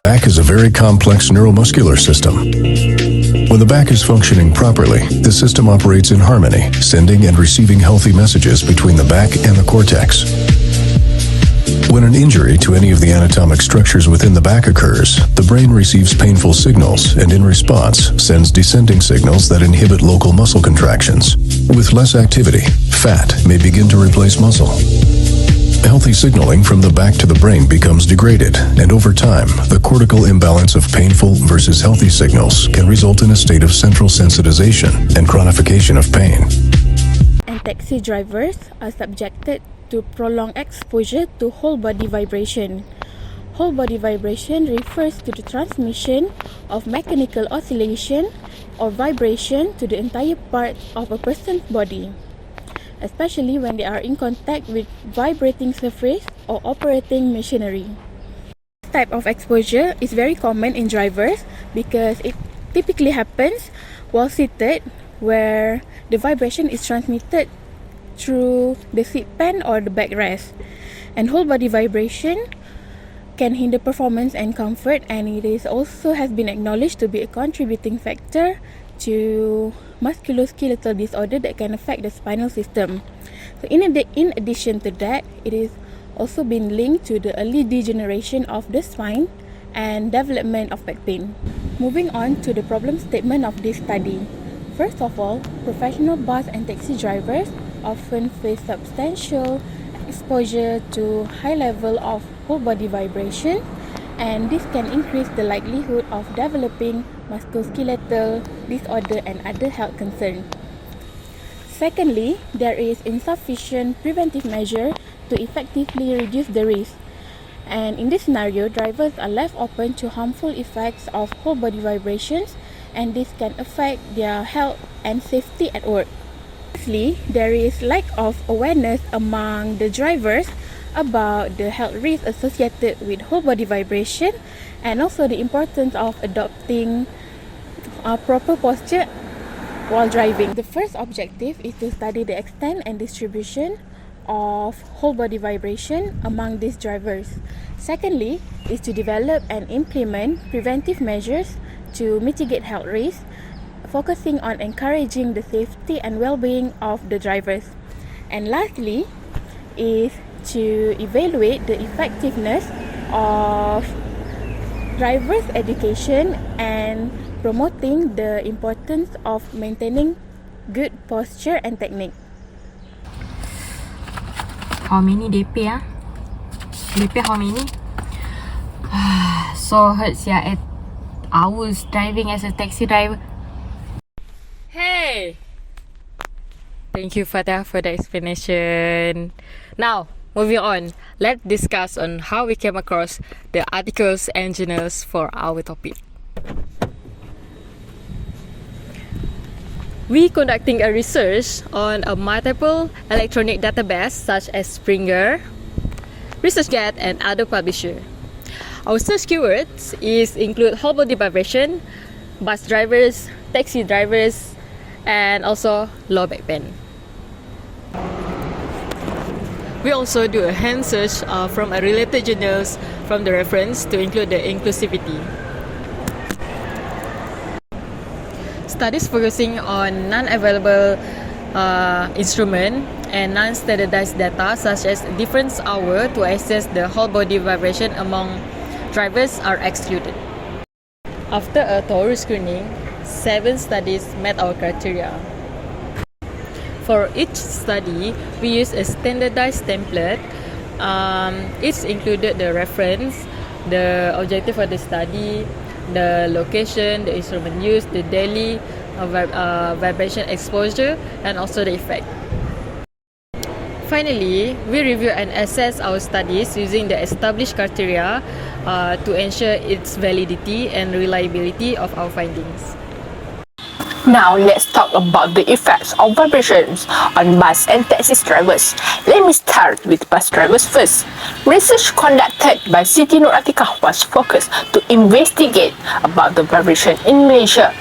back is a very complex neuromuscular system. When the back is functioning properly, the system operates in harmony, sending and receiving healthy messages between the back and the cortex. When an injury to any of the anatomic structures within the back occurs, the brain receives painful signals and in response sends descending signals that inhibit local muscle contractions. With less activity, fat may begin to replace muscle. Healthy signaling from the back to the brain becomes degraded, and over time, the cortical imbalance of painful versus healthy signals can result in a state of central sensitization and chronification of pain. And taxi drivers are subjected to prolonged exposure to whole body vibration. Whole body vibration refers to the transmission of mechanical oscillation or vibration to the entire part of a person's body, especially when they are in contact with vibrating surface or operating machinery. This type of exposure is very common in drivers because it typically happens while seated, where the vibration is transmitted through the seat pan or the backrest. And whole body vibration can hinder performance and comfort, and it is also has been acknowledged to be a contributing factor to musculoskeletal disorder that can affect the spinal system. So in addition to that, it is also been linked to the early degeneration of the spine and development of back pain. Moving on to the problem statement of this study. First of all, professional bus and taxi drivers often face substantial exposure to high level of whole body vibration, and this can increase the likelihood of developing musculoskeletal disorder and other health concerns. Secondly, there is insufficient preventive measure to effectively reduce the risk. And in this scenario, drivers are left open to harmful effects of whole body vibrations, and this can affect their health and safety at work. Lastly, there is lack of awareness among the drivers about the health risks associated with whole body vibration, and also the importance of adopting a proper posture while driving. The first objective is to study the extent and distribution of whole body vibration among these drivers. Secondly, is to develop and implement preventive measures to mitigate health risks, focusing on encouraging the safety and well-being of the drivers. And lastly, is to evaluate the effectiveness of drivers' education and promoting the importance of maintaining good posture and technique. How many they pay? They pay how many? So hurts yeah at hours driving as a taxi driver. Hey! Thank you, Fatah, for the explanation. Now, moving on, let's discuss on how we came across the articles and journals for our topic. We conducting a research on a multiple electronic database such as Springer, ResearchGate, and other publishers. Our search keywords include whole body vibration, bus drivers, taxi drivers, and also low back pain. We also do a hand search from a related journals from the reference to include the inclusivity. Studies focusing on non-available instrument and non-standardized data such as difference hour to assess the whole body vibration among drivers are excluded. After a thorough screening, 7 studies met our criteria. For each study, we use a standardized template. It's included the reference, the objective of the study, the location, the instrument used, the daily vibration exposure, and also the effect. Finally, we review and assess our studies using the established criteria to ensure its validity and reliability of our findings. Now let's talk about the effects of vibrations on bus and taxi drivers. Let me start with bus drivers first. Research conducted by Siti Nur Atikah was focused to investigate about the vibration in Malaysia.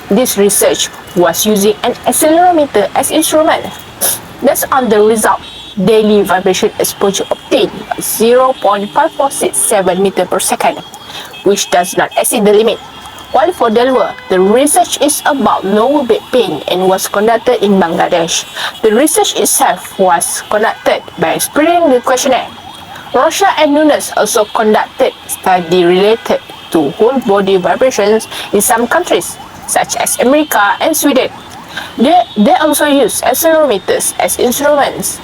This research was using an accelerometer as instrument. Based on the result, daily vibration exposure obtained 0.5467 meter per second, which does not exceed the limit. While for Delaware, the research is about lower back pain and was conducted in Bangladesh. The research itself was conducted by spreading the questionnaire. Rocha and Nunes also conducted study related to whole body vibrations in some countries, such as America and Sweden. They also use accelerometers as instruments.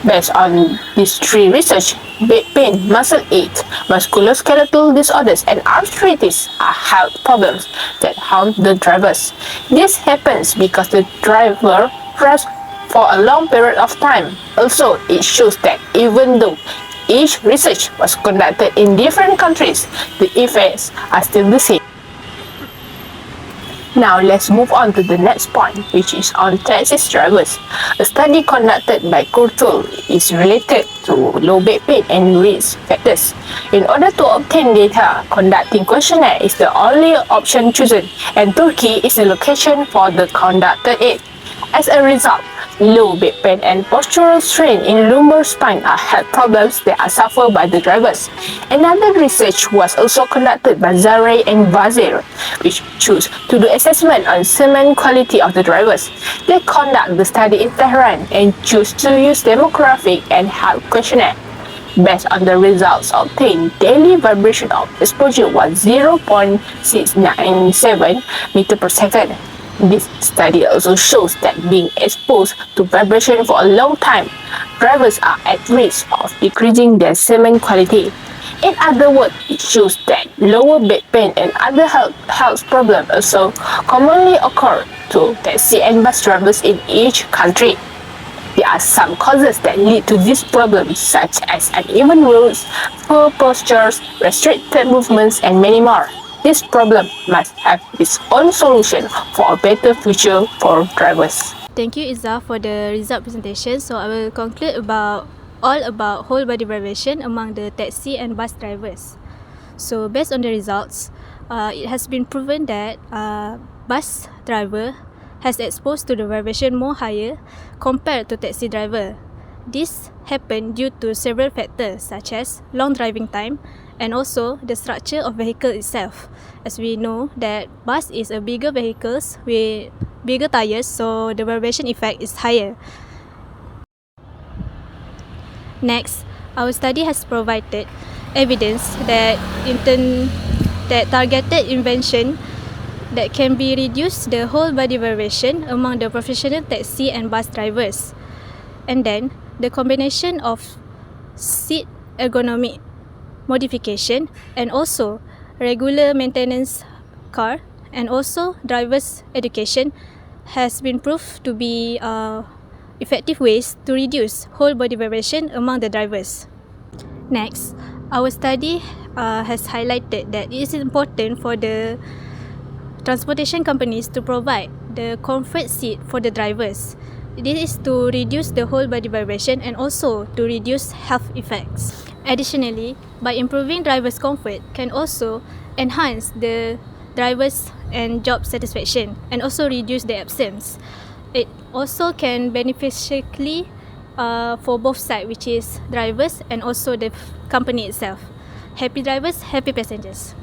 Based on these three research, back pain, muscle ache, musculoskeletal disorders, and arthritis are health problems that harm the drivers. This happens because the driver drives for a long period of time. Also, it shows that even though each research was conducted in different countries, the effects are still the same. Now let's move on to the next point, which is on taxi drivers. A study conducted by Kurtul is related to low back pain and risk factors. In order to obtain data, conducting questionnaire is the only option chosen, and Turkey is the location for the conducted it. As a result, low back pain and postural strain in lumbar spine are health problems that are suffered by the drivers. Another research was also conducted by Zareh and Vazir, which choose to do assessment on semen quality of the drivers. They conduct the study in Tehran and choose to use demographic and health questionnaire. Based on the results obtained, daily vibration of exposure was 0.697 meter per second. This study also shows that being exposed to vibration for a long time, drivers are at risk of decreasing their semen quality. In other words, it shows that lower back pain and other health problems also commonly occur to taxi and bus drivers in each country. There are some causes that lead to these problems, such as uneven roads, poor postures, restricted movements, and many more. This problem must have its own solution for a better future for drivers. Thank you, Izzah, for the result presentation. So I will conclude all about whole body vibration among the taxi and bus drivers. So based on the results, it has been proven that bus driver has exposed to the vibration more higher compared to taxi driver. This happened due to several factors such as long driving time and also the structure of vehicle itself. As we know that bus is a bigger vehicles with bigger tires, so the vibration effect is higher. Next, our study has provided evidence that targeted intervention that can be reduce the whole body vibration among the professional taxi and bus drivers. And then the combination of seat ergonomic modification and also regular maintenance car and also drivers education has been proved to be effective ways to reduce whole body vibration among the drivers. Next, our study has highlighted that it is important for the transportation companies to provide the comfort seat for the drivers. This is to reduce the whole body vibration and also to reduce health effects. Additionally, by improving drivers' comfort can also enhance the drivers' and job satisfaction and also reduce the absence. It also can beneficially for both sides, which is drivers and also the company itself. Happy drivers, happy passengers.